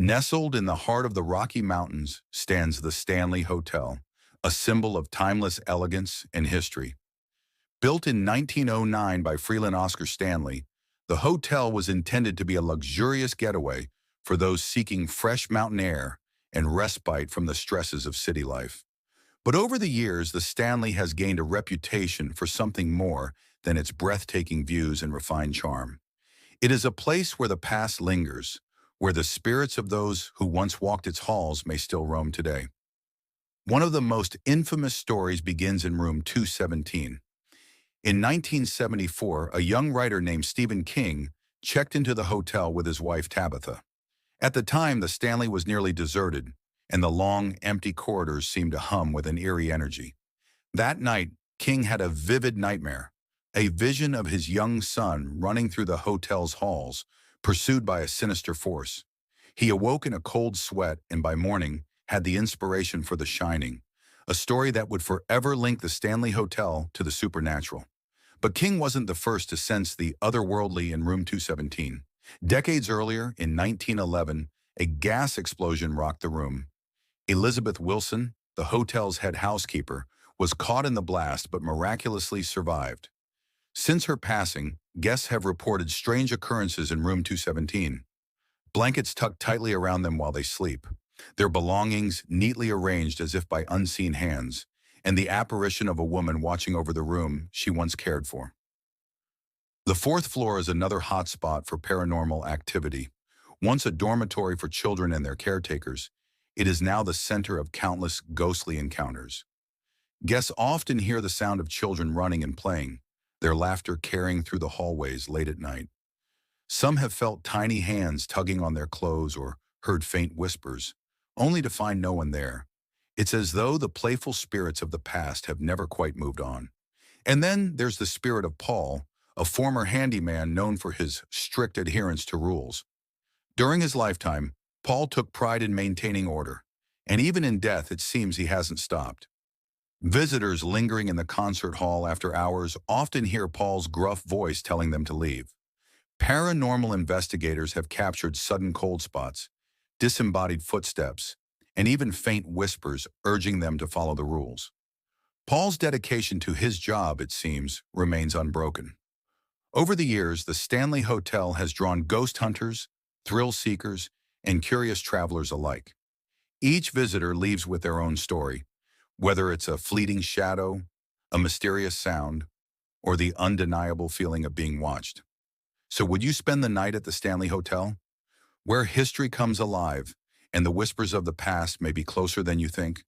Nestled in the heart of the Rocky Mountains stands the Stanley Hotel, a symbol of timeless elegance and history. Built in 1909 by Freelan Oscar Stanley, the hotel was intended to be a luxurious getaway for those seeking fresh mountain air and respite from the stresses of city life. But over the years, the Stanley has gained a reputation for something more than its breathtaking views and refined charm. It is a place where the past lingers, where the spirits of those who once walked its halls may still roam today. One of the most infamous stories begins in room 217. In 1974, a young writer named Stephen King checked into the hotel with his wife Tabitha. At the time, the Stanley was nearly deserted, and the long, empty corridors seemed to hum with an eerie energy. That night, King had a vivid nightmare, a vision of his young son running through the hotel's halls, pursued by a sinister force. He awoke in a cold sweat and by morning had the inspiration for The Shining, a story that would forever link the Stanley Hotel to the supernatural. But King wasn't the first to sense the otherworldly in room 217. Decades earlier, in 1911, a gas explosion rocked the room. Elizabeth Wilson, the hotel's head housekeeper, was caught in the blast but miraculously survived. Since her passing, guests have reported strange occurrences in room 217. Blankets tucked tightly around them while they sleep, their belongings neatly arranged as if by unseen hands, and the apparition of a woman watching over the room she once cared for. The fourth floor is another hotspot for paranormal activity. Once a dormitory for children and their caretakers, it is now the center of countless ghostly encounters. Guests often hear the sound of children running and playing, their laughter carrying through the hallways late at night. Some have felt tiny hands tugging on their clothes or heard faint whispers, only to find no one there. It's as though the playful spirits of the past have never quite moved on. And then there's the spirit of Paul, a former handyman known for his strict adherence to rules. During his lifetime, Paul took pride in maintaining order, and even in death it seems he hasn't stopped. Visitors lingering in the concert hall after hours often hear Paul's gruff voice telling them to leave. Paranormal investigators have captured sudden cold spots, disembodied footsteps, and even faint whispers urging them to follow the rules. Paul's dedication to his job, it seems, remains unbroken. Over the years, the Stanley Hotel has drawn ghost hunters, thrill seekers, and curious travelers alike. Each visitor leaves with their own story, whether it's a fleeting shadow, a mysterious sound, or the undeniable feeling of being watched. So would you spend the night at the Stanley Hotel, where history comes alive and the whispers of the past may be closer than you think?